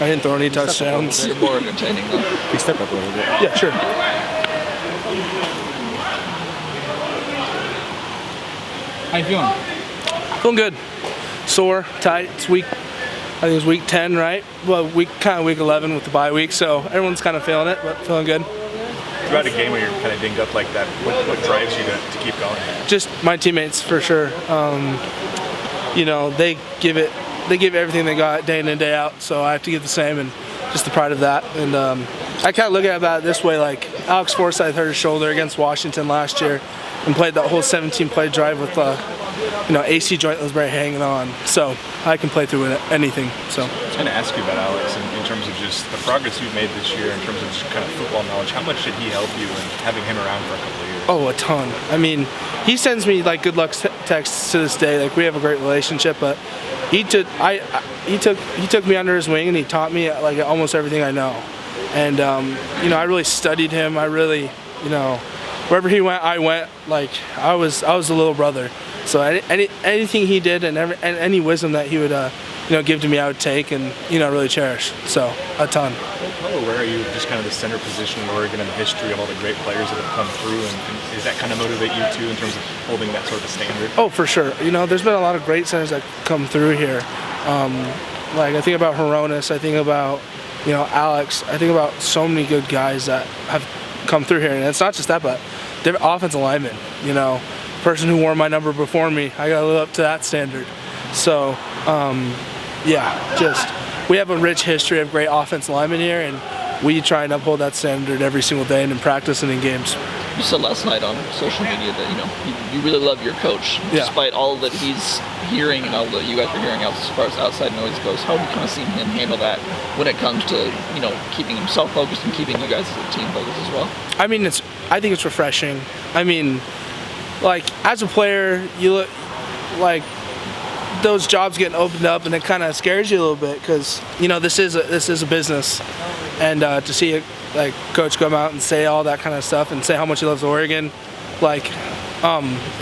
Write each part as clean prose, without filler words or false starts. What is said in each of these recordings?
I didn't throw any touchdowns. You're more entertaining though. Can you step up a little bit? Yeah, sure. How you feeling? Feeling good. Sore, tight. It's week. I think it was week 10, right? Well, week 11 with the bye week, so everyone's kind of feeling it, but feeling good. Throughout a game where you're kind of dinged up like that, what drives you to keep going? Just my teammates, for sure. You know, they give everything they got day in and day out, so I have to give the same, and just the pride of that. And I kind of look at it this way, like Alex Forsyth hurt his shoulder against Washington last year and played that whole 17-play drive with AC joint that was very hanging on. So I can play through anything. So I was going to ask you about Alex in terms of just the progress you've made this year in terms of just kind of football knowledge. How much did he help you in having him around for a couple of years? Oh, a ton. I mean, he sends me like good luck texts to this day. Like we have a great relationship, but he took me under his wing and he taught me like almost everything I know. And I really studied him. I really, wherever he went, I went. Like I was a little brother. So anything he did and any wisdom that he would give to me, I would take and really cherish. So a ton. How aware are you of just kind of the center position in Oregon and the history of all the great players that have come through, and does that kind of motivate you too in terms of holding that sort of standard? Oh, for sure. There's been a lot of great centers that come through here. Like I think about Horonis, I think about Alex, I think about so many good guys that have come through here, and it's not just that, but they're offensive linemen. Person who wore my number before me, I gotta live up to that standard. So, we have a rich history of great offensive linemen here, and we try and uphold that standard every single day and in practice and in games. You said last night on social media that you really love your coach, despite all that he's hearing and all that you guys are hearing out as far as outside noise goes. How have you kind of seen him handle that when it comes to keeping himself focused and keeping you guys as a team focused as well? I think it's refreshing. Like as a player, you look like those jobs getting opened up, and it kind of scares you a little bit because this is a business, and to see like coach come out and say all that kind of stuff and say how much he loves Oregon, like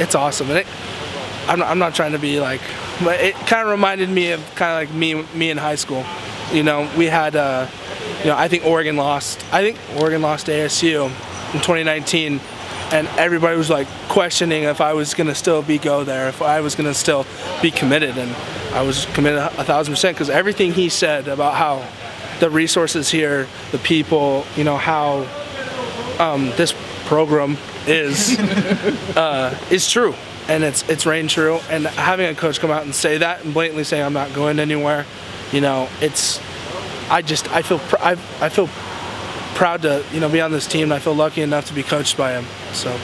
it's awesome. And I'm not trying to be like, but it kind of reminded me of kind of like me in high school. We had I think Oregon lost to ASU in 2019. And everybody was like questioning if I was gonna still go there, if I was gonna still be committed, and I was committed 1,000% because everything he said about how the resources here, the people, how this program is true, and it's reigned true. And having a coach come out and say that and blatantly say I'm not going anywhere, I feel proud to be on this team, and I feel lucky enough to be coached by him. So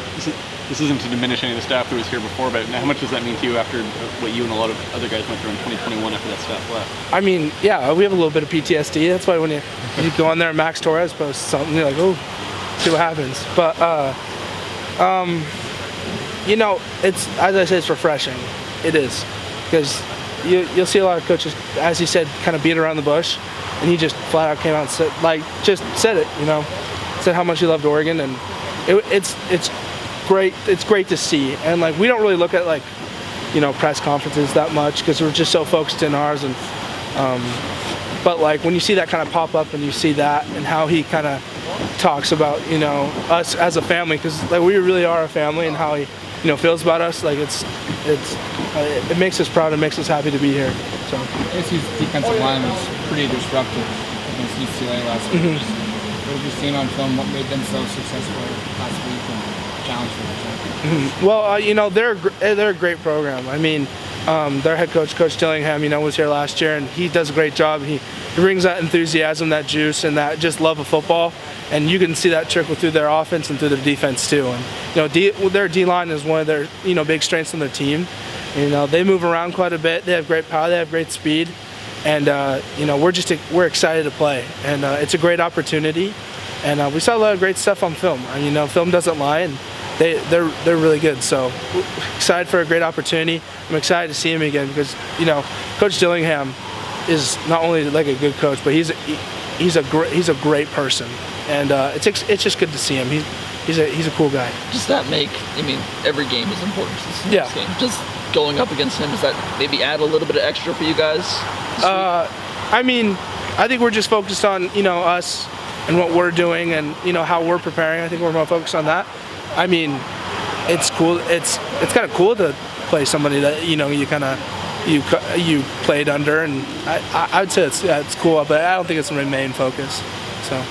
this isn't to diminish any of the staff who was here before, but how much does that mean to you after what you and a lot of other guys went through in 2021 after that staff left? We have a little bit of PTSD. That's why when you go on there and Max Torres posts something, you're like, oh, see what happens. But it's, as I said, it's refreshing. It is, because you'll see a lot of coaches, as he said, kind of beat around the bush. And he just flat out came out and said it, said how much he loved Oregon, and it's great. It's great to see, and like we don't really look at like press conferences that much because we're just so focused in ours. And but like when you see that kind of pop up and you see that and how he kind of talks about us as a family, because like we really are a family, and how he feels about us, like it makes us proud and makes us happy to be here. So ASU's defensive line was pretty disruptive against UCLA last week. What have you seen on film? What made them so successful last week and challenged them? Well, they're a great program. Their head coach, Coach Dillingham, was here last year, and he does a great job. He brings that enthusiasm, that juice, and that just love of football, and you can see that trickle through their offense and through their defense too. And their D-line is one of their big strengths on their team. They move around quite a bit. They have great power. They have great speed, and we're excited to play. And it's a great opportunity. And we saw a lot of great stuff on film. Film doesn't lie, and they're really good. So excited for a great opportunity. I'm excited to see him again because Coach Dillingham is not only like a good coach, but he's a great person, and it's just good to see him. He's a cool guy. Does that make? Every game is important to this next game. Just going up against him, does that maybe add a little bit of extra for you guys? I think we're just focused on us and what we're doing and how we're preparing. I think we're more focused on that. I mean, it's cool. It's kind of cool to play somebody that you played under, and I would say it's cool, but I don't think it's my main focus. So.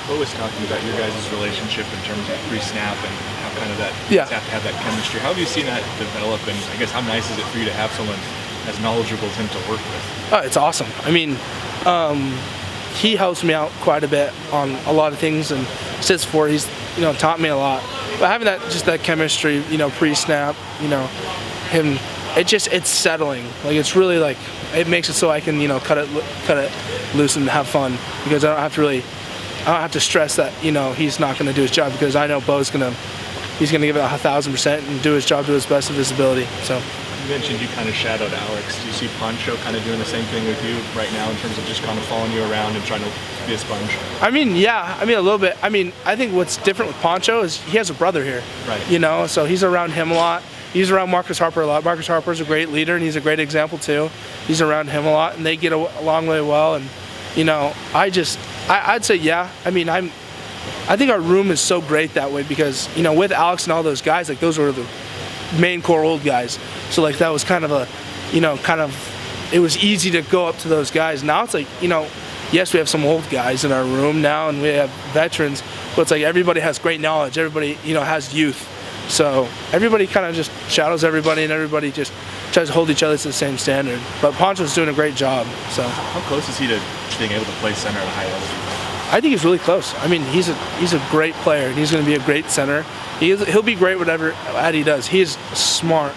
What was talking about your guys' relationship in terms of pre-snap and how kind of that Yeah. have to have that chemistry? How have you seen that develop? And I guess how nice is it for you to have someone as knowledgeable as him to work with? Oh, it's awesome. I mean, he helps me out quite a bit on a lot of things, and since before he's taught me a lot. But having that chemistry, pre-snap, him, it's settling. Like it's really like it makes it so I can cut it loose and have fun, because I don't have to stress that he's not going to do his job, because I know Bo's he's gonna give it 1,000% and do his job to his best of his ability. So. You mentioned you kind of shadowed Alex. Do you see Poncho kind of doing the same thing with you right now in terms of just kind of following you around and trying to be a sponge? I mean, yeah. I mean, a little bit. I mean, I think what's different with Poncho is he has a brother here. Right. So he's around him a lot. He's around Marcus Harper a lot. Marcus Harper's a great leader, and he's a great example too. He's around him a lot, and they get along really well. And I'd say yeah. I mean, I think our room is so great that way, because with Alex and all those guys, like those were the main core old guys. So like that was kind of it was easy to go up to those guys. Now it's like, yes, we have some old guys in our room now, and we have veterans, but it's like everybody has great knowledge. Everybody, has youth. So everybody kind of just shadows everybody, and everybody just tries to hold each other to the same standard. But Poncho's doing a great job. So how close is he to being able to play center at a high level? I think he's really close. I mean, he's a great player, and he's going to be a great center. He'll be great whatever he does. He is smart.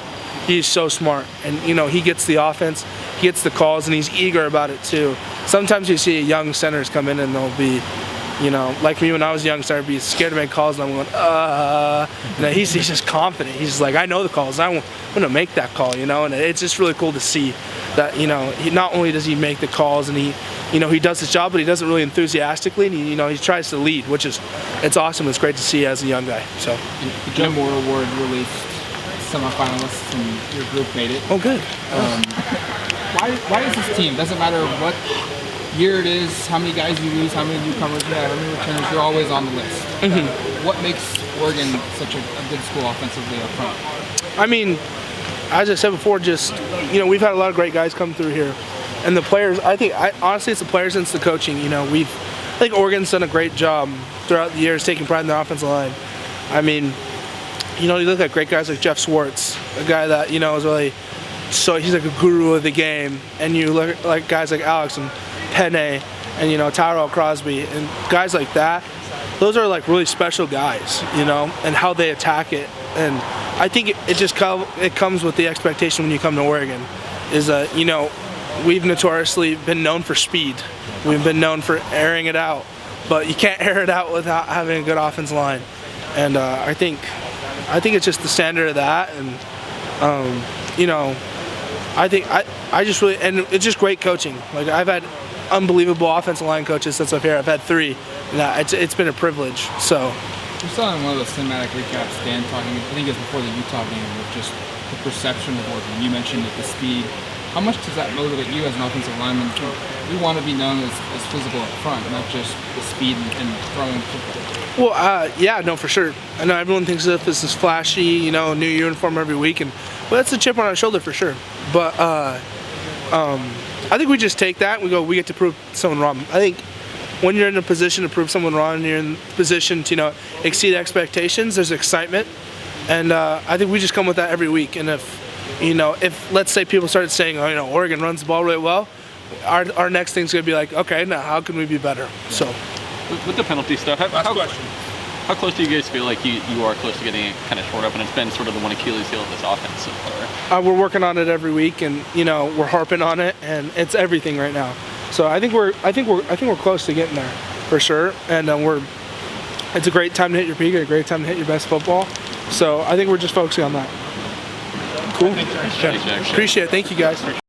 He's so smart, and he gets the offense, he gets the calls, and he's eager about it too. Sometimes you see young centers come in and they'll be, like me when I was a young center, I'd be scared to make calls, and I'm going, he's just confident. He's just like, I know the calls, I'm going to make that call, and it's just really cool to see that, he not only does he make the calls, and he does his job, but he does it really enthusiastically, and he tries to lead, which is, it's awesome. It's great to see as a young guy. So the Jim Moore Award released, semifinalists, and your group made it. Oh, good. Why is this team? Doesn't matter what year it is, how many guys you lose, how many newcomers you have, how many returners, you're always on the list. Mm-hmm. What makes Oregon such a good school offensively up front? I mean, as I said before, just we've had a lot of great guys come through here, and the players. Honestly, it's the players and it's the coaching. I think Oregon's done a great job throughout the years taking pride in their offensive line. I mean, you look at great guys like Jeff Swartz, a guy that is really, so he's like a guru of the game, and you look at like guys like Alex and Penne and Tyrell Crosby and guys like that. Those are like really special guys, and how they attack it. And I think it comes with the expectation when you come to Oregon, is that we've notoriously been known for speed. We've been known for airing it out, but you can't air it out without having a good offensive line. And I think it's just the standard of that, and I think I just really, and it's just great coaching. Like I've had unbelievable offensive line coaches since I've here. I've had 3, and it's been a privilege. So we saw in one of the cinematic recaps Dan talking, I think it was before the Utah game, of just the perception of Oregon. You mentioned it, the speed. How much does that motivate you as an offensive lineman? We want to be known as physical up front, not just the speed and throwing football. Well, yeah, no, for sure. I know everyone thinks that this is flashy, new uniform every week, and that's a chip on our shoulder for sure. But I think we just take that and we get to prove someone wrong. I think when you're in a position to prove someone wrong, and you're in a position to exceed expectations, there's excitement, and I think we just come with that every week. And if let's say people started saying, Oregon runs the ball really well, our next thing's gonna be like, okay, now how can we be better? So with the penalty stuff, how close do you guys feel like you are close to getting it kind of shored up, and it's been sort of the one Achilles heel of this offense so far? We're working on it every week, and we're harping on it, and it's everything right now. So I think we're close to getting there for sure, and it's a great time to hit your peak, a great time to hit your best football. So I think we're just focusing on that. Cool. Thanks, Jack. Appreciate it. Thank you guys.